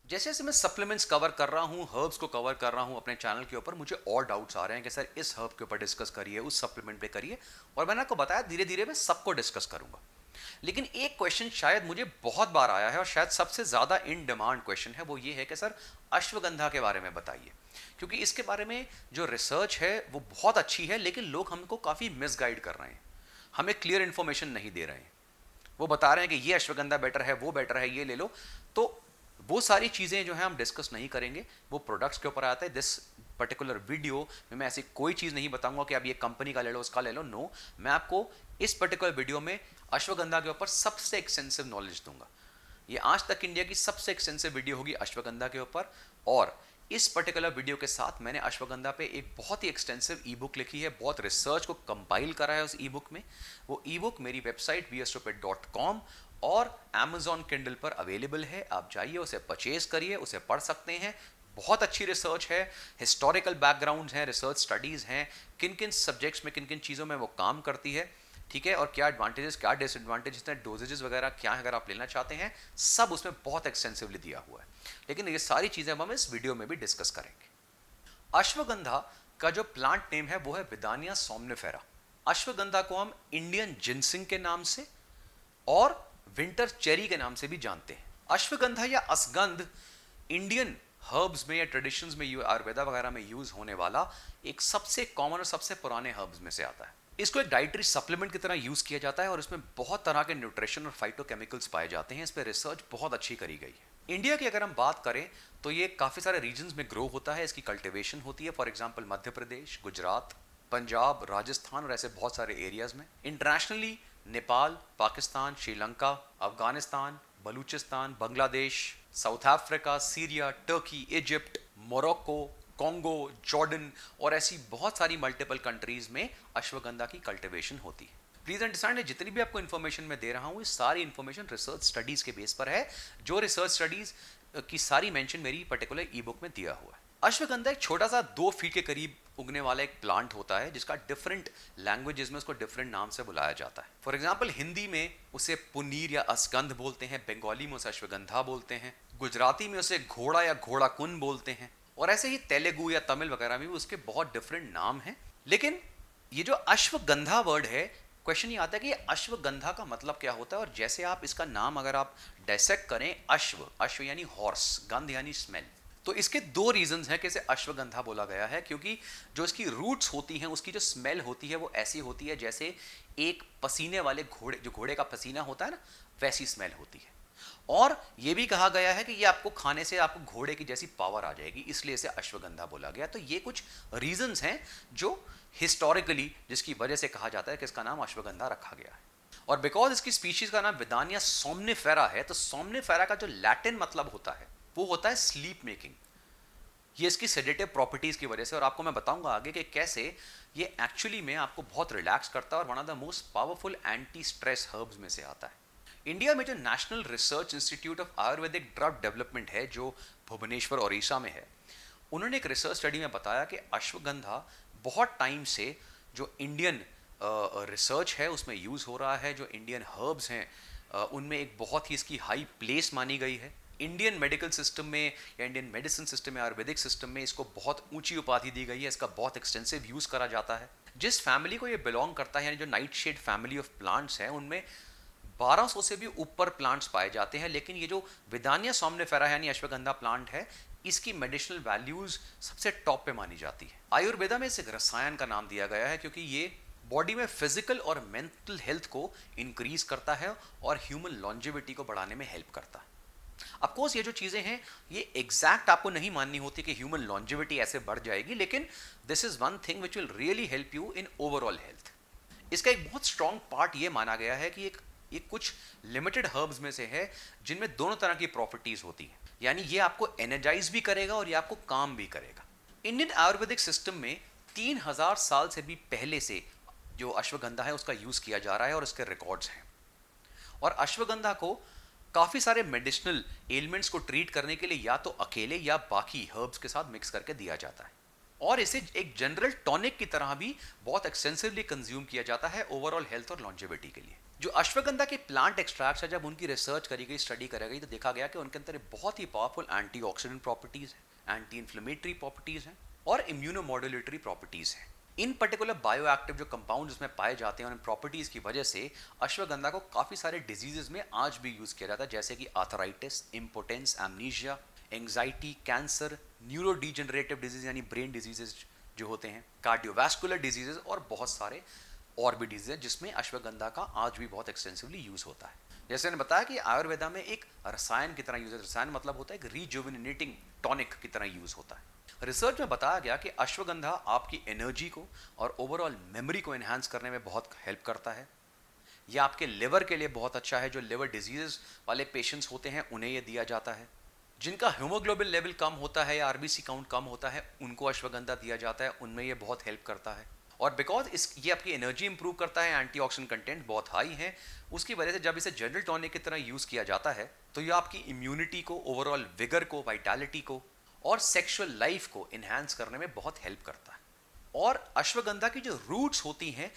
जैसे जैसे मैं सप्लीमेंट्स कवर कर रहा हूँ, हर्ब्स को कवर कर रहा हूँ अपने चैनल के ऊपर, मुझे और डाउट्स आ रहे हैं कि सर इस हर्ब के ऊपर डिस्कस करिए, उस सप्लीमेंट पे करिए। और मैंने आपको बताया धीरे धीरे मैं सबको डिस्कस करूंगा। लेकिन एक क्वेश्चन शायद मुझे बहुत बार आया है और शायद सबसे ज़्यादा इन डिमांड क्वेश्चन है, वो ये है कि सर अश्वगंधा के बारे में बताइए। क्योंकि इसके बारे में जो रिसर्च है वो बहुत अच्छी है, लेकिन लोग हमको काफ़ी मिसगाइड कर रहे हैं, हमें क्लियर इन्फॉर्मेशन नहीं दे रहे हैं। वो बता रहे हैं कि ये अश्वगंधा बेटर है, वो बेटर है, ये ले लो। तो वो सारी चीज़ें जो है हम डिस्कस नहीं करेंगे, वो प्रोडक्ट्स के ऊपर आता है। दिस पर्टिकुलर वीडियो में मैं ऐसी कोई चीज़ नहीं बताऊंगा कि आप ये कंपनी का ले लो, उसका ले लो। नो, मैं आपको इस पर्टिकुलर वीडियो में अश्वगंधा के ऊपर सबसे एक्सटेंसिव नॉलेज दूंगा। ये आज तक इंडिया की सबसे एक्सटेंसिव वीडियो होगी अश्वगंधा के ऊपर। और इस पर्टिकुलर वीडियो के साथ मैंने अश्वगंधा पे एक बहुत ही एक्सटेंसिव ई बुक लिखी है, बहुत रिसर्च को कंपाइल करा है उस ई बुक में। वो ई बुक मेरी वेबसाइट vstupid.com और Amazon Kindle पर अवेलेबल है। आप जाइए, उसे परचेज करिए, उसे पढ़ सकते हैं। बहुत अच्छी रिसर्च है, हिस्टोरिकल बैकग्राउंड हैं, रिसर्च स्टडीज़ हैं, किन किन सब्जेक्ट्स में किन किन चीज़ों में वो काम करती है, ठीक है। और क्या एडवांटेजेस, क्या डिसएडवांटेजेस हैं, डोजेजेस वगैरह क्या है, अगर आप लेना चाहते हैं, सब उसमें बहुत एक्सटेंसिवली दिया हुआ है। लेकिन ये सारी चीज़ें हम इस वीडियो में भी डिस्कस करेंगे। अश्वगंधा का जो प्लांट नेम है वो है विदानिया सोमनिफेरा। अश्वगंधा को हम इंडियन जिनसिंग के नाम से और विंटर चेरी के नाम से भी जानते हैं। अश्वगंधा या असगंध इंडियन हर्ब्स में या ट्रेडिशंस में, आयुर्वेदा वगैरह में यूज होने वाला एक सबसे कॉमन और सबसे पुराने हर्ब्स में से आता है। इसको एक डाइटरी सप्लीमेंट की तरह यूज किया जाता है और इसमें बहुत तरह के न्यूट्रिशन और फाइटोकेमिकल्स पाए जाते हैं। इस पर रिसर्च बहुत अच्छी करी गई है। इंडिया की अगर हम बात करें तो ये काफ़ी सारे रीजन्स में ग्रो होता है, इसकी कल्टिवेशन होती है। फॉर एग्जांपल मध्य प्रदेश, गुजरात, पंजाब, राजस्थान और ऐसे बहुत सारे एरियाज में। Internationally Nepal, Pakistan, Sri Lanka, Afghanistan, Balochistan, Bangladesh, south Africa, Syria, Turkey, Egypt, Morocco, Congo, Jordan और ऐसी बहुत सारी मल्टीपल कंट्रीज में अश्वगंधा की कल्टिवेशन होती है। प्लीज अंडरस्टैंड, जितनी भी आपको इन्फॉर्मेशन मैं दे रहा हूँ, ये सारी इन्फॉर्मेशन रिसर्च स्टडीज के बेस पर है, जो रिसर्च स्टडीज की सारी मेंशन मेरी पर्टिकुलर ई बुक में दिया हुआ है। अश्वगंधा एक छोटा सा 2 फीट के करीब उगने वाला एक प्लांट होता है, जिसका डिफरेंट लैंग्वेजेस में उसको डिफरेंट नाम से बुलाया जाता है। फॉर एग्जाम्पल हिंदी में उसे पुनीर या असगंध बोलते हैं, बंगाली में उसे अश्वगंधा बोलते हैं, गुजराती में उसे घोड़ा या घोड़ा कुन बोलते हैं, और ऐसे ही तेलुगु या तमिल वगैरह में भी उसके बहुत डिफरेंट नाम हैं। लेकिन ये जो अश्वगंधा वर्ड है, क्वेश्चन ये आता है कि अश्वगंधा का मतलब क्या होता है। और जैसे आप इसका नाम अगर आप डायसेक्ट करें, अश्व, अश्व यानी हॉर्स, गंध यानी स्मेल, तो इसके 2 रीजंस हैं कि इसे अश्वगंधा बोला गया है। क्योंकि जो इसकी रूट्स होती हैं, उसकी जो स्मेल होती है वो ऐसी होती है जैसे एक पसीने वाले घोड़े, जो घोड़े का पसीना होता है ना, वैसी स्मेल होती है। और ये भी कहा गया है कि ये आपको खाने से आपको घोड़े की जैसी पावर आ जाएगी, इसलिए इसे अश्वगंधा बोला गया। तो ये कुछ रीजंस हैं जो हिस्टोरिकली, जिसकी वजह से कहा जाता है कि इसका नाम अश्वगंधा रखा गया है। और बिकॉज इसकी स्पीशीज का नाम विदानिया सोमनिफेरा है, तो सोमनिफेरा का जो लैटिन मतलब होता है वो होता है स्लीप मेकिंग। ये इसकी सेडेटिव प्रॉपर्टीज की वजह से, और आपको मैं बताऊंगा आगे कि कैसे ये एक्चुअली में आपको बहुत रिलैक्स करता है और one of the most powerful anti stress herbs में से आता है। इंडिया में जो national research institute of Ayurvedic drug development है, जो भुवनेश्वर ओडिशा में है, उन्होंने एक रिसर्च स्टडी में बताया कि अश्वगंधा बहुत टाइम से जो इंडियन रिसर्च है उसमें यूज़ हो रहा है। जो इंडियन हर्ब्स हैं उनमें एक बहुत ही इसकी हाई प्लेस मानी गई है। इंडियन मेडिकल सिस्टम में या इंडियन मेडिसिन सिस्टम में, आयुर्वेदिक सिस्टम में इसको बहुत ऊंची उपाधि दी गई है, इसका बहुत एक्सटेंसिव यूज़ करा जाता है। जिस फैमिली को ये बिलोंग करता है, यानी जो nightshade family of plants हैं, उनमें 1200 से भी ऊपर प्लांट्स पाए जाते हैं। लेकिन ये जो विदानिया सोमनिफेरा यानी अश्वगंधा प्लांट है, इसकी मेडिसिनल वैल्यूज सबसे टॉप पे मानी जाती है। आयुर्वेदा में इसे रसायन का नाम दिया गया है क्योंकि ये बॉडी में फिजिकल और मेंटल हेल्थ को इंक्रीज करता है और ह्यूमन लॉन्जेविटी को बढ़ाने में हेल्प करता है। ऑफ कोर्स ये जो चीज़ें हैं ये एग्जैक्ट आपको नहीं माननी होती कि ह्यूमन लॉन्जेविटी ऐसे बढ़ जाएगी, लेकिन this is one thing which will really help you in overall health. इसका एक बहुत स्ट्रॉन्ग पार्ट ये माना गया है कि ये कुछ लिमिटेड हर्ब्स में से है जिनमें दोनों तरह की प्रॉपर्टीज होती हैं, यानी ये आपको एनर्जाइज भी करेगा और ये आपको काम भी करेगा। इंडियन आयुर्वेदिक सिस्टम में 3000 साल से भी पहले से जो अश्वगंधा है उसका यूज किया जा रहा है और इसके रिकॉर्ड्स हैं। और अश्वगंधा को काफ़ी सारे मेडिसिनल एलिमेंट्स को ट्रीट करने के लिए या तो अकेले या बाकी हर्ब्स के साथ मिक्स करके दिया जाता है। और इसे एक जनरल टॉनिक की तरह भी बहुत एक्सटेंसिवली कंज्यूम किया जाता है ओवरऑल हेल्थ और लॉन्जेविटी के लिए। जो अश्वगंधा के प्लांट एक्सट्रैक्ट्स है, जब उनकी रिसर्च करी गई, स्टडी करी गई, तो देखा गया कि उनके अंदर बहुत ही पावरफुल एंटीऑक्सीडेंट प्रॉपर्टीज हैं, एंटी इन्फ्लेमेटरी प्रॉपर्टीज हैं और इम्यूनोमॉड्यूलेटरी प्रॉपर्टीज हैं। इन पर्टिकुलर बायोएक्टिव जो कंपाउंड इसमें पाए जाते हैं, उन प्रॉपर्टीज की वजह से अश्वगंधा को काफी सारे डिजीजेस में आज भी यूज किया जाता है, जैसे कि arthritis, impotence, amnesia, anxiety, cancer, neuro degenerative disease यानी ब्रेन डिजीजेज जो होते हैं, कार्डियोवैस्कुलर डिजीजेज और बहुत सारे और भी डिजीज है जिसमें अश्वगंधा का आज भी बहुत एक्सटेंसिवली यूज होता है। जैसे मैंने बताया कि आयुर्वेदा में एक रसायन की तरह यूज है, रसायन मतलब होता है एक रिजुविनेटिंग टॉनिक की तरह यूज होता है। रिसर्च में बताया गया कि अश्वगंधा आपकी एनर्जी को और ओवरऑल मेमोरी को एनहांस करने में बहुत हेल्प करता है। यह आपके लिवर के लिए बहुत अच्छा है, जो लिवर डिजीजेस वाले पेशेंट्स होते हैं उन्हें यह दिया जाता है। जिनका हीमोग्लोबिन लेवल कम होता है या आरबीसी काउंट कम होता है उनको अश्वगंधा दिया जाता है, उनमें यह बहुत हेल्प करता है। और बिकॉज ये आपकी एनर्जी इंप्रूव करता है, एंटीऑक्सीडेंट कंटेंट बहुत हाई है, उसकी वजह से जब इसे जनरल टॉनिक की तरह यूज किया जाता है तो ये आपकी इम्यूनिटी को, ओवरऑल विगर को, वाइटैलिटी को और सेक्सुअल लाइफ को इन्हांस करने में बहुत हेल्प करता है। और अश्वगंधा की जो रूट्स होती हैं,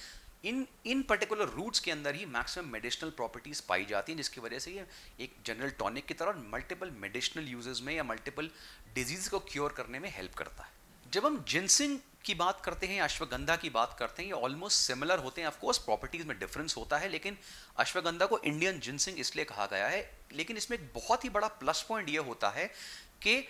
इन पर्टिकुलर रूट्स के अंदर ही मैक्सिमम मेडिसिनल प्रॉपर्टीज पाई जाती हैं, जिसकी वजह से ये एक जनरल टॉनिक की तरह मल्टीपल मेडिसिनल यूजेस में या मल्टीपल डिजीज को क्योर करने में हेल्प करता है। जब हम जिनसिंग की बात करते हैं, अश्वगंधा की बात करते हैं, ये ऑलमोस्ट सिमिलर होते हैं। ऑफ कोर्स प्रॉपर्टीज में डिफरेंस होता है, लेकिन अश्वगंधा को इंडियन जिनसिंग इसलिए कहा गया है। लेकिन इसमें एक बहुत ही बड़ा प्लस पॉइंट ये होता है कि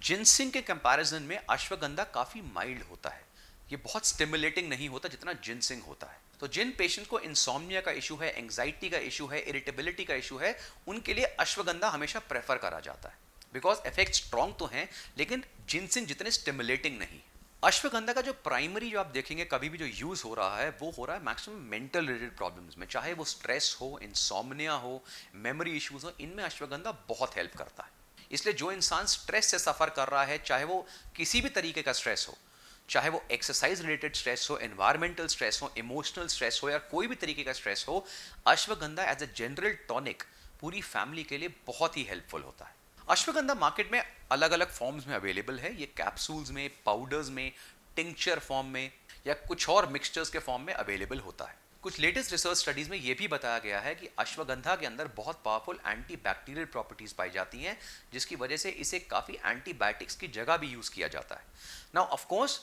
जिनसिंग के कंपैरिजन में अश्वगंधा काफी माइल्ड होता है। ये बहुत स्टिमुलेटिंग नहीं होता जितना जिनसिंग होता है। तो जिन पेशेंट को इंसोम्निया का इशू है, एंग्जाइटी का इशू है, इरिटेबिलिटी का इशू है, उनके लिए अश्वगंधा हमेशा प्रेफर करा जाता है, बिकॉज इफेक्ट स्ट्रॉन्ग तो हैं लेकिन जिनसिंग जितने स्टिमुलेटिंग नहीं। अश्वगंधा का जो प्राइमरी जो आप देखेंगे कभी भी जो यूज हो रहा है वो हो रहा है मैक्सिमम मेंटल रिलेटेड प्रॉब्लम्स में, चाहे वो स्ट्रेस हो, इंसोम्निया हो, मेमोरी इश्यूज हो, इनमें अश्वगंधा बहुत हेल्प करता है। इसलिए जो इंसान स्ट्रेस से सफर कर रहा है, चाहे वो किसी भी तरीके का स्ट्रेस हो, चाहे वो एक्सरसाइज रिलेटेड स्ट्रेस हो, एनवायरमेंटल स्ट्रेस हो, इमोशनल स्ट्रेस हो या कोई भी तरीके का स्ट्रेस हो, ashwagandha as a general tonic पूरी फैमिली के लिए बहुत ही हेल्पफुल होता है। अश्वगंधा मार्केट में अलग अलग फॉर्म्स में अवेलेबल है। ये कैप्सूल्स में, पाउडर्स में, टिंक्चर फॉर्म में या कुछ और मिक्सचर्स के फॉर्म में अवेलेबल होता है। कुछ लेटेस्ट रिसर्च स्टडीज में यह भी बताया गया है कि अश्वगंधा के अंदर बहुत पावरफुल एंटी बैक्टीरियल प्रॉपर्टीज पाई जाती हैं, जिसकी वजह से इसे काफ़ी एंटीबायोटिक्स की जगह भी यूज़ किया जाता है। नाउ ऑफ कोर्स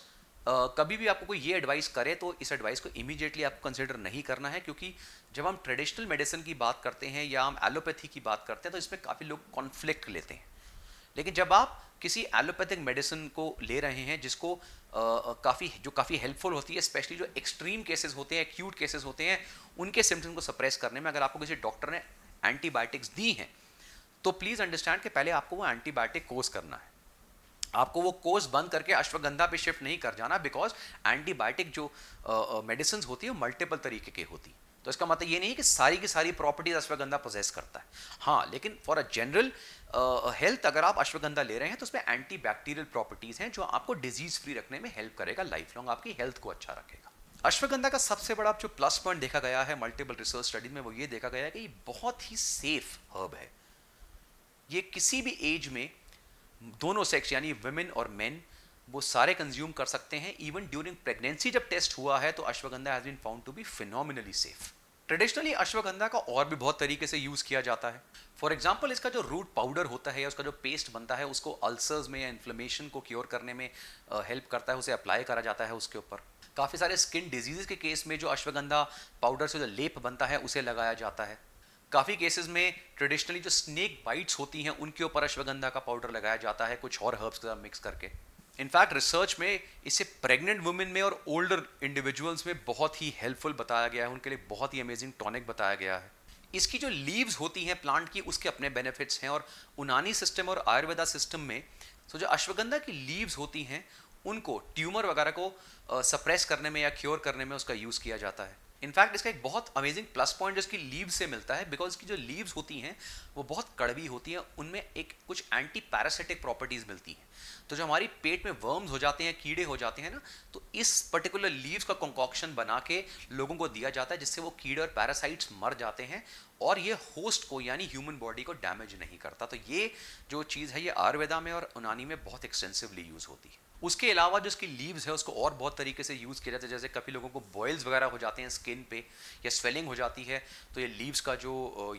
कभी भी आपको कोई ये एडवाइस करे तो इस एडवाइस को इमीडिएटली आपको कंसिडर नहीं करना है, क्योंकि जब हम ट्रेडिशनल मेडिसिन की बात करते हैं या हम एलोपैथी की बात करते हैं तो इसमें काफ़ी लोग कॉन्फ्लिक्ट लेते हैं। लेकिन जब आप किसी एलोपैथिक मेडिसिन को ले रहे हैं जिसको काफ़ी हेल्पफुल होती है, स्पेशली जो एक्सट्रीम केसेस होते हैं, एक्यूट केसेस होते हैं, उनके सिम्टम्स को सप्रेस करने में, अगर आपको किसी डॉक्टर ने एंटीबायोटिक्स दी हैं तो प्लीज़ अंडरस्टैंड कि पहले आपको वो एंटीबायोटिक कोर्स करना है। आपको वो कोर्स बंद करके अश्वगंधा पे शिफ्ट नहीं कर जाना, बिकॉज एंटीबायोटिक जो मेडिसिन होती है मल्टीपल तरीके की होती। तो इसका मतलब ये नहीं कि सारी की सारी प्रॉपर्टीज अश्वगंधा पोजेस करता है। हाँ, लेकिन फॉर अ जनरल हेल्थ अगर आप अश्वगंधा ले रहे हैं तो उसमें एंटी बैक्टीरियल प्रॉपर्टीज हैं जो आपको डिजीज फ्री रखने में हेल्प करेगा, लाइफ लॉन्ग आपकी हेल्थ को अच्छा रखेगा। अश्वगंधा का सबसे बड़ा जो प्लस पॉइंट देखा गया है मल्टीपल रिसर्च स्टडीज में, वो ये देखा गया है कि ये बहुत ही सेफ हर्ब है। ये किसी भी एज में दोनों सेक्स यानी वुमेन और मेन वो सारे कंज्यूम कर सकते हैं। इवन ड्यूरिंग प्रेगनेंसी जब टेस्ट हुआ है तो ashwagandha has been found to be phenomenally safe. Traditionally ashwagandha का और भी बहुत तरीके से यूज किया जाता है। फॉर एग्जाम्पल, इसका जो रूट पाउडर होता है या उसका जो पेस्ट बनता है उसको अल्सर्स में या इन्फ्लेमेशन को क्योर करने में हेल्प करता है, उसे अप्लाई करा जाता है उसके ऊपर। काफ़ी सारे स्किन डिजीज के केस में जो अश्वगंधा पाउडर से जो लेप बनता है उसे लगाया जाता है। काफ़ी केसेस में ट्रेडिशनली जो स्नेक बाइट्स होती हैं उनके ऊपर अश्वगंधा का पाउडर लगाया जाता है कुछ और हर्ब्स के साथ मिक्स करके। इनफैक्ट रिसर्च में इसे प्रेग्नेंट वुमेन में और ओल्डर इंडिविजुअल्स में बहुत ही हेल्पफुल बताया गया है, उनके लिए बहुत ही अमेजिंग टॉनिक बताया गया है। इसकी जो लीव्स होती हैं प्लांट की, उसके अपने बेनिफिट्स हैं, और यूनानी सिस्टम और आयुर्वेदा सिस्टम में तो जो अश्वगंधा की लीव्स होती हैं उनको ट्यूमर वगैरह को सप्रेस करने में या क्योर करने में उसका यूज़ किया जाता है। इनफैक्ट इसका एक बहुत अमेजिंग प्लस पॉइंट जिसकी लीव्स से मिलता है, बिकॉज इसकी जो लीव्स होती हैं वो बहुत कड़वी होती हैं, उनमें एक कुछ एंटी पैरासिटिक प्रॉपर्टीज मिलती हैं। तो जो हमारी पेट में वर्म्स हो जाते हैं, कीड़े हो जाते हैं ना, तो इस पर्टिकुलर लीव्स का कंकॉक्शन बना के लोगों को दिया जाता है, जिससे वो कीड़े और पैरासाइट्स मर जाते हैं और ये होस्ट को यानी ह्यूमन बॉडी को डैमेज नहीं करता। तो ये जो चीज़ है ये आयुर्वेदा में और यूनानी में बहुत एक्सटेंसिवली यूज होती है। उसके अलावा जो उसकी लीव्स है उसको और बहुत तरीके से यूज़ किया जाता है, जैसे काफ़ी लोगों को बॉयल्स वगैरह हो जाते हैं स्किन पे या स्वेलिंग हो जाती है, तो ये लीव्स का जो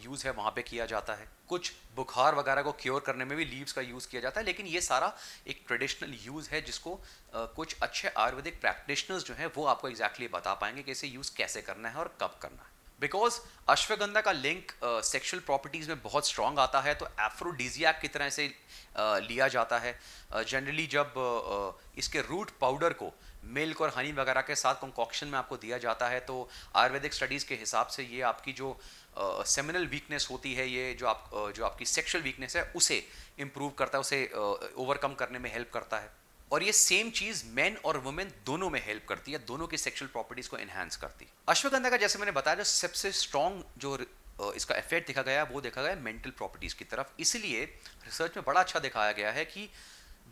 यूज़ है वहाँ पे किया जाता है। कुछ बुखार वगैरह को क्योर करने में भी लीव्स का यूज़ किया जाता है, लेकिन ये सारा एक ट्रेडिशनल यूज़ है जिसको कुछ अच्छे आयुर्वेदिक प्रैक्टिशनर्स जो हैं वो आपको एग्जैक्टली बता पाएंगे कि इसे यूज़ कैसे करना है और कब करना है। बिकॉज अश्वगंधा का लिंक सेक्सुअल प्रॉपर्टीज में बहुत स्ट्रांग आता है, तो एफ्रोडीजियाक की तरह से लिया जाता है। जनरली जब इसके रूट पाउडर को मिल्क और हनी वगैरह के साथ कंकॉक्शन में आपको दिया जाता है, तो आयुर्वेदिक स्टडीज़ के हिसाब से ये आपकी जो सेमिनल वीकनेस होती है, ये जो आपकी सेक्सुअल वीकनेस है उसे इम्प्रूव करता है, उसे ओवरकम करने में हेल्प करता है। और ये सेम चीज मेन और वुमेन दोनों में हेल्प करती है, दोनों की सेक्सुअल प्रॉपर्टीज को एनहांस करती है। अश्वगंधा का जैसे मैंने बताया जो सबसे स्ट्रॉन्ग जो इसका इफेक्ट देखा गया वो देखा गया मेंटल प्रॉपर्टीज की तरफ। इसलिए रिसर्च में बड़ा अच्छा दिखाया गया है कि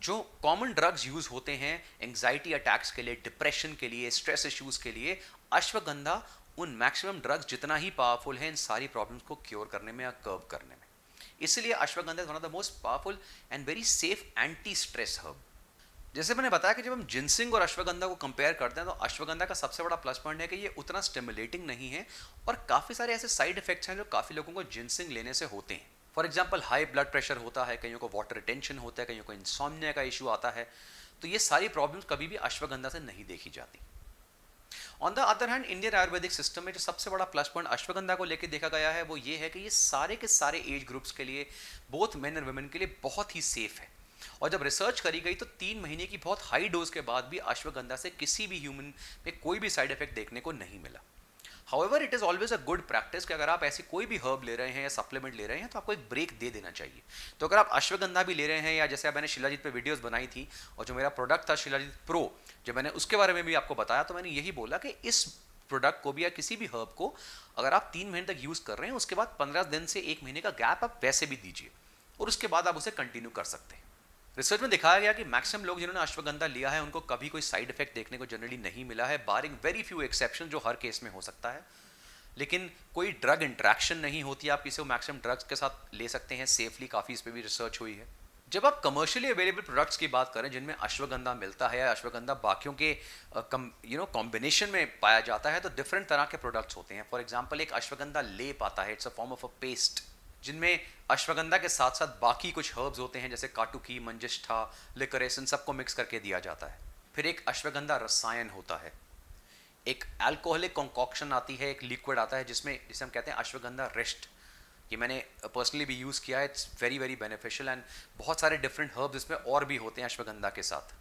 जो कॉमन ड्रग्स यूज होते हैं एंग्जाइटी अटैक्स के लिए, डिप्रेशन के लिए, स्ट्रेस इश्यूज के लिए, अश्वगंधा उन मैक्सिमम ड्रग्स जितना ही पावरफुल है इन सारी प्रॉब्लम्स को क्योर करने में या कर्व करने में। इसलिए ashwagandha is one of the most powerful and very safe anti stress herb. जैसे मैंने बताया कि जब हम जिनसिंग और अश्वगंधा को कंपेयर करते हैं तो अश्वगंधा का सबसे बड़ा प्लस पॉइंट है कि ये उतना स्टिमुलेटिंग नहीं है और काफ़ी सारे ऐसे साइड इफेक्ट्स हैं जो काफ़ी लोगों को जिनसिंग लेने से होते हैं। For example high blood pressure होता है, कईयों को वाटर रिटेंशन होता है, कईयों को इंसोम्निया का इशू आता है, तो ये सारी प्रॉब्लम्स कभी भी अश्वगंधा से नहीं देखी जाती। On the other hand Indian Ayurvedic system में जो सबसे बड़ा प्लस पॉइंट अश्वगंधा को लेकर देखा गया है वो ये है कि ये सारे के सारे एज ग्रुप्स के लिए, बोथ मेन और वुमेन के लिए बहुत ही सेफ है। और जब रिसर्च करी गई तो 3 महीने की बहुत हाई डोज के बाद भी अश्वगंधा से किसी भी ह्यूमन में कोई भी साइड इफेक्ट देखने को नहीं मिला। However it is always a good practice कि अगर आप ऐसी कोई भी हर्ब ले रहे हैं या सप्लीमेंट ले रहे हैं तो आपको एक ब्रेक दे देना चाहिए। तो अगर आप अश्वगंधा भी ले रहे हैं, या जैसे मैंने शिलाजीत पे वीडियोस बनाई थी और जो मेरा प्रोडक्ट था शिलाजीत प्रो, जब मैंने उसके बारे में भी आपको बताया तो मैंने यही बोला कि इस प्रोडक्ट को भी या किसी भी हर्ब को अगर आप 3 महीने तक यूज कर रहे हैं उसके बाद 15 दिन से 1 महीने का गैप आप वैसे भी दीजिए और उसके बाद आप उसे कंटिन्यू कर सकते हैं। रिसर्च में दिखाया गया कि मैक्सिमम लोग जिन्होंने अश्वगंधा लिया है उनको कभी कोई साइड इफेक्ट देखने को जनरली नहीं मिला है, बारिंग वेरी फ्यू एक्सेप्शन जो हर केस में हो सकता है। लेकिन कोई ड्रग इंट्रैक्शन नहीं होती, आप इसे मैक्सिमम ड्रग्स के साथ ले सकते हैं सेफली, काफ़ी इस पर भी रिसर्च हुई है। जब आप कमर्शियली अवेलेबल प्रोडक्ट्स की बात करें जिनमें अश्वगंधा मिलता है या अश्वगंधा बाकियों के कॉम्बिनेशन में पाया जाता है, तो डिफरेंट तरह के प्रोडक्ट्स होते हैं। फॉर एग्जाम्पल एक अश्वगंधा लेप आता है, it's a form of a paste, जिनमें अश्वगंधा के साथ साथ बाकी कुछ हर्ब्स होते हैं जैसे काटुकी, मंजिष्ठा, लिकोरेस, इन सबको मिक्स करके दिया जाता है। फिर एक अश्वगंधा रसायन होता है, एक अल्कोहलिक कॉन्कॉक्शन आती है, एक लिक्विड आता है जिसे हम कहते हैं अश्वगंधा रेस्ट। ये मैंने पर्सनली भी यूज़ किया है, it's very very beneficial and बहुत सारे डिफरेंट हर्ब्स इसमें और भी होते हैं अश्वगंधा के साथ।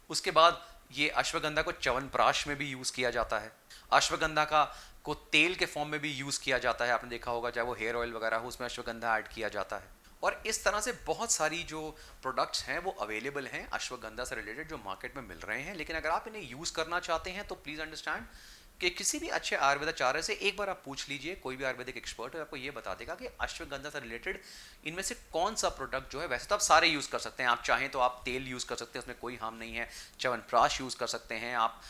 उसके बाद ये अश्वगंधा को च्यवनप्राश में भी यूज़ किया जाता है, अश्वगंधा का को तेल के फॉर्म में भी यूज़ किया जाता है, आपने देखा होगा चाहे वो हेयर ऑयल वगैरह हो उसमें अश्वगंधा ऐड किया जाता है। और इस तरह से बहुत सारी जो प्रोडक्ट्स हैं वो अवेलेबल हैं अश्वगंधा से रिलेटेड जो मार्केट में मिल रहे हैं। लेकिन अगर आप इन्हें यूज़ करना चाहते हैं तो प्लीज़ अंडरस्टैंड कि किसी भी अच्छे आयुर्वेदाचार्य से एक बार आप पूछ लीजिए, कोई भी आयुर्वेदिक एक्सपर्ट है आपको ये बता देगा कि अश्वगंधा से रिलेटेड इनमें से कौन सा प्रोडक्ट जो है, वैसे तो आप सारे यूज़ कर सकते हैं, आप चाहें तो आप तेल यूज़ कर सकते हैं, उसमें कोई हार्म नहीं है, च्यवनप्राश यूज़ कर सकते हैं आप,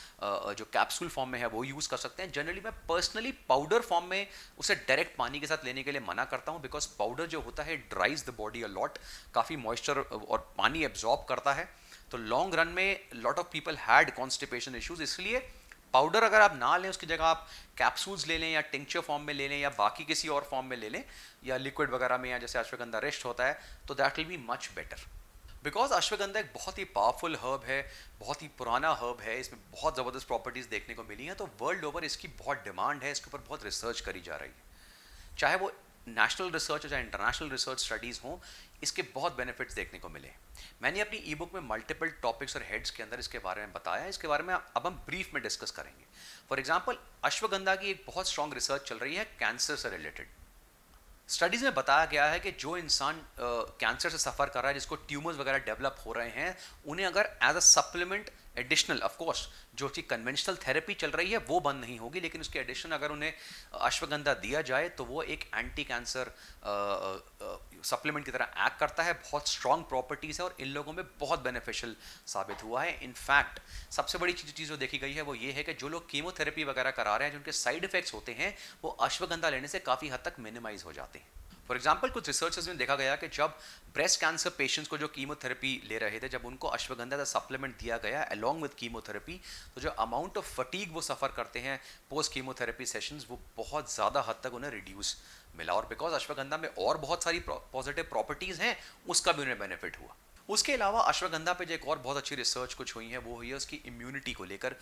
जो कैप्सूल फॉर्म में है वो यूज़ कर सकते हैं। जनरली मैं पर्सनली पाउडर फॉर्म में उसे डायरेक्ट पानी के साथ लेने के लिए मना करता हूँ, बिकॉज पाउडर जो होता है ड्राइज द बॉडी अ लॉट, काफ़ी मॉइस्चर और पानी एब्जॉर्ब करता है, तो लॉन्ग रन में lot of people had constipation issues. इसलिए पाउडर अगर आप ना लें, उसकी जगह आप कैप्सूल्स ले लें या टिंक्चर फॉर्म में ले लें या बाकी किसी और फॉर्म में ले लें या लिक्विड वगैरह में, या जैसे अश्वगंधा रेस्ट होता है, तो that will be much better. Because ashwagandha एक बहुत ही पावरफुल हर्ब है, बहुत ही पुराना हर्ब है, इसमें बहुत ज़बरदस्त प्रॉपर्टीज़ देखने को मिली हैं, तो वर्ल्ड ओवर इसकी बहुत डिमांड है, इसके ऊपर बहुत रिसर्च करी जा रही है। चाहे वो नेशनल रिसर्च हो चाहे इंटरनेशनल रिसर्च स्टडीज़ हों, इसके बहुत बेनिफिट्स देखने को मिले। मैंने अपनी ई बुक में मल्टीपल टॉपिक्स और हेड्स के अंदर इसके बारे में बताया, इसके बारे में अब हम ब्रीफ में डिस्कस करेंगे। फॉर एग्जांपल अश्वगंधा की एक बहुत स्ट्रॉन्ग रिसर्च चल रही है कैंसर से रिलेटेड। स्टडीज़ में बताया गया है कि जो इंसान कैंसर से सफ़र कर रहा है, जिसको ट्यूमर्स वगैरह डेवलप हो रहे हैं, उन्हें अगर as a supplement additional, of course जो कि कन्वेंशनल थेरेपी चल रही है वो बंद नहीं होगी, लेकिन उसके एडिशन अगर उन्हें अश्वगंधा दिया जाए तो वो एक एंटी कैंसर सप्लीमेंट की तरह एक्ट करता है। बहुत स्ट्रॉन्ग प्रॉपर्टीज़ है और इन लोगों में बहुत बेनिफिशियल साबित हुआ है। इनफैक्ट सबसे बड़ी चीज़ जो देखी गई है वो ये है कि जो लोग कीमोथेरेपी वगैरह करा रहे हैं, जिनके साइड इफेक्ट्स होते हैं, वो अश्वगंधा लेने से काफ़ी हद तक मिनिमाइज हो जाते हैं। फॉर एग्जाम्पल कुछ रिसर्चर्स में देखा गया कि जब ब्रेस्ट कैंसर पेशेंट्स को जो कीमोथेरेपी ले रहे थे, जब उनको अश्वगंधा का सप्लीमेंट दिया गया अलॉन्ग विद कीमोथेरेपी, तो जो अमाउंट ऑफ फटीग वो सफ़र करते हैं पोस्ट कीमोथेरेपी सेशंस, वो बहुत ज़्यादा हद तक उन्हें रिड्यूस मिला। और बिकॉज अश्वगंधा में और बहुत सारी पॉजिटिव प्रॉपर्टीज़ हैं, उसका भी उन्हें बेनिफिट हुआ। उसके अलावा अश्वगंधा पे जो एक और बहुत अच्छी रिसर्च कुछ हुई है, वो हुई है उसकी इम्यूनिटी को लेकर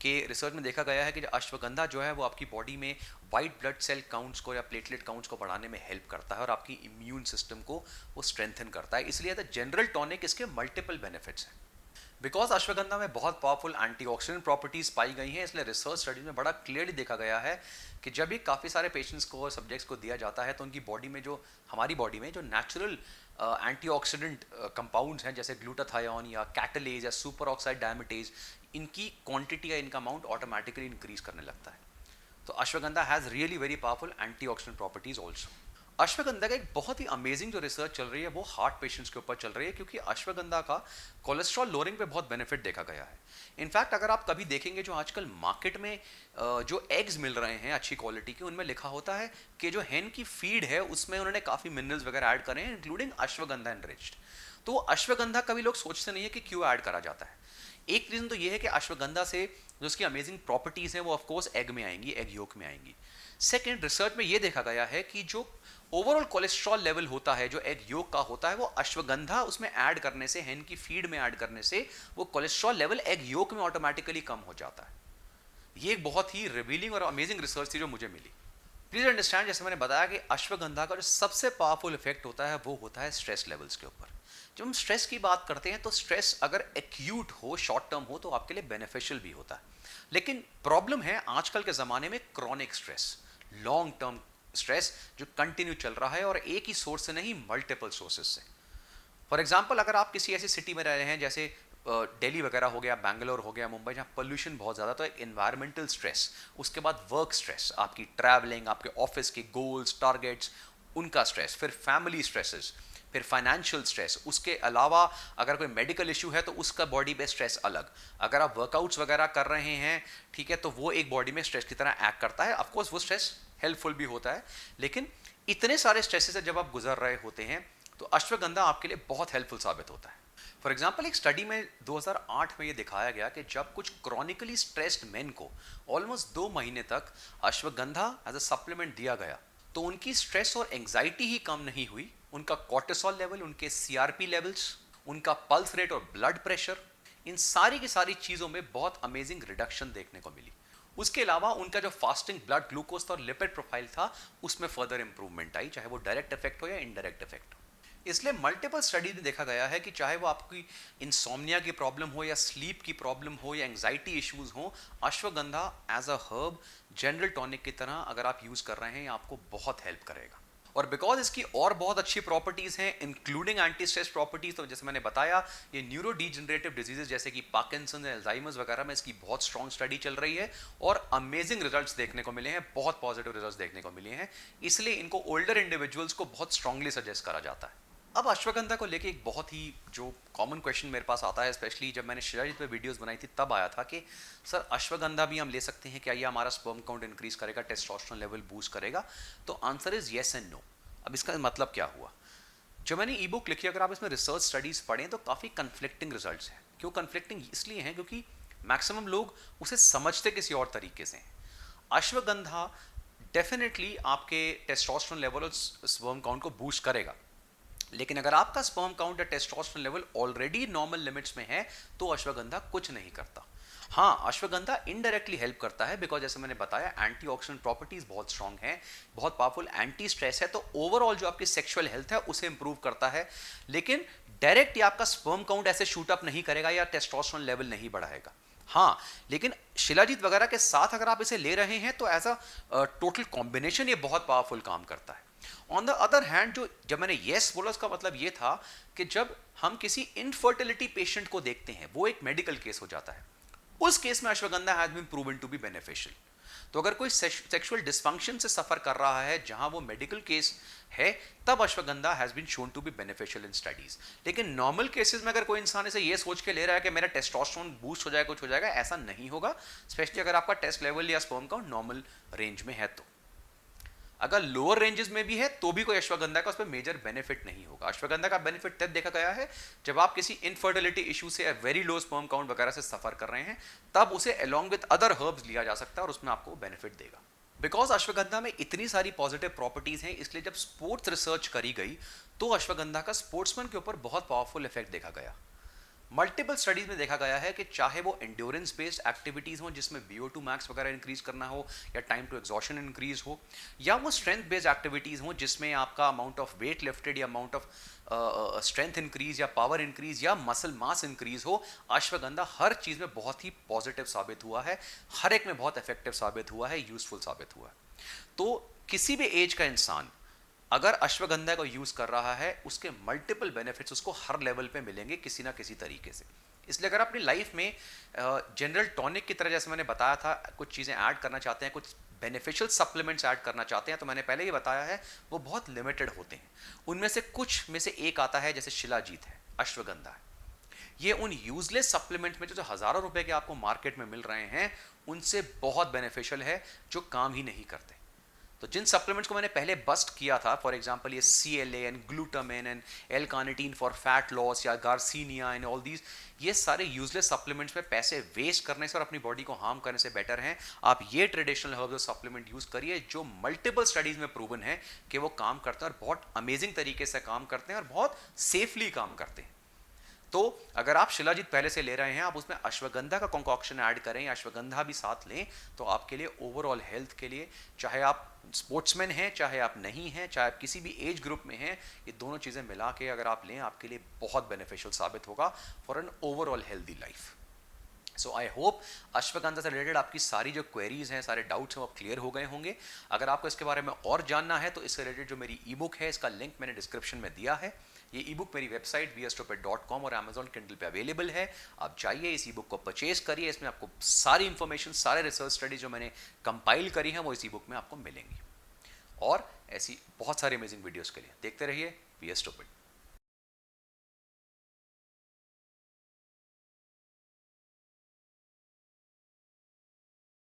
के। रिसर्च में देखा गया है कि अश्वगंधा जो है वो आपकी बॉडी में वाइट ब्लड सेल काउंट्स को या प्लेटलेट काउंट्स को बढ़ाने में हेल्प करता है और आपकी इम्यून सिस्टम को वो स्ट्रेंथन करता है। इसलिए द जनरल टॉनिक इसके मल्टीपल बेनिफिट्स हैं। बिकॉज अश्वगंधा में बहुत पावरफुल एंटीऑक्सीडेंट प्रॉपर्टीज पाई गई हैं, इसलिए रिसर्च स्टडीज में बड़ा क्लियरली देखा गया है कि जब भी काफ़ी सारे पेशेंट्स को और सब्जेक्ट्स को दिया जाता है तो उनकी बॉडी में जो हमारी बॉडी में जो नेचुरल एंटीऑक्सीडेंट कंपाउंड्स हैं, जैसे ग्लूटाथायोन या कैटलेज या सुपर ऑक्साइड डायमिटेज, इनकी क्वांटिटी या इनका अमाउंट ऑटोमेटिकली इंक्रीज करने लगता है। तो ashwagandha has really very powerful antioxidant properties also. Ashwagandha का एक बहुत ही अमेजिंग जो रिसर्च चल रही है वो हार्ट पेशेंट्स के ऊपर चल रही है, क्योंकि अश्वगंधा का कोलेस्ट्रॉल लोअरिंग पे बहुत बेनिफिट देखा गया है। इनफैक्ट अगर आप कभी देखेंगे जो आजकल मार्केट में जो एग्स मिल रहे हैं अच्छी क्वालिटी के, उनमें लिखा होता है कि जो हेन की फीड है उसमें उन्होंने काफ़ी मिनरल्स वगैरह ऐड करे हैं, इंक्लूडिंग अश्वगंधा एनरिच्ड। तो अश्वगंधा कभी लोग सोचते नहीं है कि क्यों ऐड करा जाता है। एक रीज़न तो ये है कि अश्वगंधा से जो उसकी अमेजिंग प्रॉपर्टीज़ हैं वो ऑफकोर्स एग में आएंगी, एग योक में आएंगी। सेकेंड, रिसर्च में ये देखा गया है कि जो ओवरऑल कोलेस्ट्रॉल लेवल होता है जो एग योक का होता है, वो अश्वगंधा उसमें ऐड करने से, हेन की फीड में ऐड करने से, वो कोलेस्ट्रॉल लेवल एग योक में ऑटोमेटिकली कम हो जाता है। ये एक बहुत ही रिवीलिंग और अमेजिंग रिसर्च थी जो मुझे मिली। प्लीज अंडरस्टैंड, जैसे मैंने बताया कि अश्वगंधा का जो सबसे पावरफुल इफेक्ट होता है वो होता है स्ट्रेस लेवल्स के ऊपर। जब हम स्ट्रेस की बात करते हैं तो स्ट्रेस अगर एक्यूट हो, शॉर्ट टर्म हो, तो आपके लिए बेनिफिशियल भी होता है। लेकिन प्रॉब्लम है आजकल के ज़माने में chronic stress, long term stress जो कंटिन्यू चल रहा है और एक ही सोर्स से नहीं, मल्टीपल सोर्सेज से। फॉर एग्जाम्पल, अगर आप किसी ऐसी सिटी में रह रहे हैं जैसे दिल्ली वगैरह हो गया, बैंगलोर हो गया, मुंबई, जहाँ पोल्यूशन बहुत ज़्यादा, तो एक इन्वायरमेंटल स्ट्रेस, उसके बाद वर्क स्ट्रेस, आपकी ट्रैवलिंग, आपके ऑफिस के गोल्स टारगेट्स, उनका स्ट्रेस, फिर फैमिली स्ट्रेसेस, फिर फाइनेंशियल स्ट्रेस, उसके अलावा अगर कोई मेडिकल इशू है तो उसका बॉडी पे स्ट्रेस अलग, अगर आप वर्कआउट्स वगैरह कर रहे हैं, ठीक है, तो वो एक बॉडी में स्ट्रेस की तरह एक्ट करता है। ऑफकोर्स वो स्ट्रेस हेल्पफुल भी होता है, लेकिन इतने सारे स्ट्रेसेस से जब आप गुजर रहे होते हैं तो अश्वगंधा आपके लिए बहुत हेल्पफुल साबित होता है। फॉर एग्जाम्पल, एक स्टडी में 2008 में ये दिखाया गया कि जब कुछ क्रॉनिकली स्ट्रेस्ड मेन को ऑलमोस्ट 2 महीने तक अश्वगंधा एज अ सप्लीमेंट दिया गया तो उनकी स्ट्रेस और एंग्जाइटी ही कम नहीं हुई, उनका कॉर्टिसोल लेवल, उनके सीआरपी लेवल्स, उनका पल्स रेट और ब्लड प्रेशर, इन सारी की सारी चीज़ों में बहुत अमेजिंग रिडक्शन देखने को मिली। उसके अलावा उनका जो फास्टिंग ब्लड ग्लूकोज और लिपिड प्रोफाइल था उसमें फर्दर इंप्रूवमेंट आई, चाहे वो डायरेक्ट इफेक्ट हो या इनडायरेक्ट इफेक्ट हो। इसलिए मल्टीपल स्टडीज में देखा गया है कि चाहे वो आपकी इंसोम्निया की प्रॉब्लम हो या स्लीप की प्रॉब्लम हो या एंग्जाइटी इश्यूज हो, ashwagandha as a herb general tonic की तरह अगर आप यूज कर रहे हैं, आपको बहुत हेल्प करेगा। और बिकॉज इसकी और बहुत अच्छी प्रॉपर्टीज हैं, इंक्लूडिंग एंटी स्ट्रेस प्रॉपर्टीज, तो जैसे मैंने बताया ये न्यूरो डीजनरेटिव डिजीजेस जैसे कि पार्किंसन, अल्जाइमर्स वगैरह में इसकी बहुत स्ट्रॉन्ग स्टडी चल रही है और अमेजिंग रिजल्ट्स देखने को मिले हैं, बहुत पॉजिटिव रिजल्ट्स देखने को मिले हैं। इसलिए इनको ओल्डर इंडिविजुअल्स को बहुत स्ट्रांगली सजेस्ट करा जाता है। अब अश्वगंधा को लेके एक बहुत ही जो कॉमन क्वेश्चन मेरे पास आता है, स्पेशली जब मैंने शिलाजीत पे वीडियोस बनाई थी तब आया था कि सर अश्वगंधा भी हम ले सकते हैं क्या, ये हमारा स्पर्म काउंट इंक्रीज करेगा, टेस्टोस्टेरोन लेवल बूस्ट करेगा? तो answer is yes and no. अब इसका मतलब क्या हुआ? जो मैंने ई बुक लिखी, अगर आप इसमें रिसर्च स्टडीज पढ़ें तो काफ़ी कन्फ्लिक्टिंग रिजल्ट्स हैं। क्यों कन्फ्लिक्टिंग? इसलिए हैं क्योंकि मैक्सिमम लोग उसे समझते किसी और तरीके से हैं। अश्वगंधा डेफिनेटली आपके टेस्टोस्टेरोन लेवल और स्पर्म काउंट को बूस्ट करेगा, लेकिन अगर आपका स्पर्म काउंट या testosterone level already normal limits में है तो अश्वगंधा कुछ नहीं करता। हाँ, अश्वगंधा इनडायरेक्टली हेल्प करता है, बिकॉज जैसे मैंने बताया एंटीऑक्सीडेंट प्रॉपर्टीज बहुत स्ट्रांग है, बहुत पावरफुल एंटी स्ट्रेस है, तो ओवरऑल जो आपकी सेक्सुअल हेल्थ है उसे इंप्रूव करता है। लेकिन डायरेक्ट आपका स्पर्म काउंट ऐसे शूट अप नहीं करेगा या टेस्टोस्टेरोन लेवल नहीं बढ़ाएगा। हाँ, लेकिन शिलाजीत वगैरह के साथ अगर आप इसे ले रहे हैं तो एज अ टोटल कॉम्बिनेशन ये बहुत पावरफुल काम करता है। ऑन द अदर हैंड, जो जब मैंने येस बोला उसका मतलब ये था कि जब हम किसी इनफर्टिलिटी पेशेंट को देखते हैं, वो एक मेडिकल केस हो जाता है, उस केस में ashwagandha has been proven to be beneficial. तो अगर कोई सेक्सुअल डिस्फंक्शन से सफर कर रहा है जहां वो मेडिकल केस है, तब ashwagandha has been shown to be beneficial in studies. लेकिन नॉर्मल केसेस में अगर कोई इंसान इसे ये सोच के ले रहा है कि मेरा टेस्टोस्टेरोन बूस्ट हो जाएगा, कुछ हो जाएगा, ऐसा नहीं होगा, स्पेशली अगर आपका टेस्ट लेवल या स्पर्म काउंट नॉर्मल रेंज में है तो। अगर लोअर रेंजेस में भी है तो भी कोई अश्वगंधा का उस पर मेजर बेनिफिट नहीं होगा। अश्वगंधा का बेनिफिट तब देखा गया है जब आप किसी इनफर्टिलिटी इशू से, वेरी लो स्पर्म काउंट वगैरह से सफर कर रहे हैं, तब उसे अलोंग विद अदर हर्ब्स लिया जा सकता है और उसमें आपको बेनिफिट देगा। बिकॉज अश्वगंधा में इतनी सारी पॉजिटिव प्रॉपर्टीज हैं, इसलिए जब स्पोर्ट्स रिसर्च करी गई तो अश्वगंधा का स्पोर्ट्समैन के ऊपर बहुत पावरफुल इफेक्ट देखा गया। मल्टीपल स्टडीज में देखा गया है कि चाहे वो एंड्योरेंस बेस्ड एक्टिविटीज हो जिसमें VO2 मैक्स वगैरह इंक्रीज करना हो, या टाइम टू एग्जॉशन इंक्रीज हो, या वो स्ट्रेंथ बेस्ड एक्टिविटीज हो जिसमें आपका अमाउंट ऑफ वेट लिफ्टेड या अमाउंट ऑफ स्ट्रेंथ इंक्रीज या पावर इंक्रीज या मसल मास इंक्रीज हो, अश्वगंधा हर चीज में बहुत ही पॉजिटिव साबित हुआ है, हर एक में बहुत इफेक्टिव साबित हुआ है, यूजफुल साबित हुआ है। तो किसी भी एज का इंसान अगर अश्वगंधा को यूज कर रहा है, उसके मल्टीपल बेनिफिट्स उसको हर लेवल पे मिलेंगे किसी ना किसी तरीके से। इसलिए अगर अपनी लाइफ में जनरल टॉनिक की तरह, जैसे मैंने बताया था, कुछ चीज़ें ऐड करना चाहते हैं, कुछ बेनिफिशियल सप्लीमेंट्स ऐड करना चाहते हैं, तो मैंने पहले ही बताया है वो बहुत लिमिटेड होते हैं। उनमें से कुछ में से एक आता है, जैसे शिलाजीत है, अश्वगंधा है। ये उन यूजलेस सप्लीमेंट्स में जो हज़ारों रुपए के आपको मार्केट में मिल रहे हैं उनसे बहुत बेनिफिशियल है, जो काम ही नहीं करते। तो जिन सप्लीमेंट्स को मैंने पहले बस्ट किया था, फॉर एग्जांपल ये CLA and glutamine and L-carnitine for fat loss या गार्सिनिया एंड ऑल दीज, ये सारे यूजलेस सप्लीमेंट्स में पैसे वेस्ट करने से और अपनी बॉडी को हार्म करने से बेटर हैं आप ये ट्रेडिशनल हर्बल सप्लीमेंट यूज करिए, जो मल्टीपल स्टडीज में प्रूवन है कि वो काम करते हैं और बहुत अमेजिंग तरीके से काम करते हैं और बहुत सेफली काम करते हैं। तो अगर आप शिलाजीत पहले से ले रहे हैं, आप उसमें अश्वगंधा का कंकॉक्शन ऐड करें या अश्वगंधा भी साथ लें, तो आपके लिए ओवरऑल हेल्थ के लिए, चाहे आप स्पोर्ट्समैन हैं, चाहे आप नहीं हैं, चाहे आप किसी भी एज ग्रुप में हैं, ये दोनों चीज़ें मिला के अगर आप लें, आपके लिए बहुत बेनिफिशियल साबित होगा for an overall healthy life. So I hope ashwagandha से रिलेटेड आपकी सारी जो क्वेरीज हैं, सारे डाउट्स हैं, वो क्लियर हो गए होंगे। अगर आपको इसके बारे में और जानना है तो इससे रिलेटेड जो मेरी ई बुक है, इसका लिंक मैंने डिस्क्रिप्शन में दिया है। ये ई बुक मेरी वेबसाइट vstoped.com और Amazon Kindle पे अवेलेबल है। आप जाइए, इस ई बुक को परचेज करिए। इसमें आपको सारी इंफॉर्मेशन, सारे रिसर्च स्टडी जो मैंने कंपाइल करी हैं, वो इस ई बुक में आपको मिलेंगी। और ऐसी बहुत सारी अमेजिंग वीडियोस के लिए देखते रहिए वी आर स्टूपिड।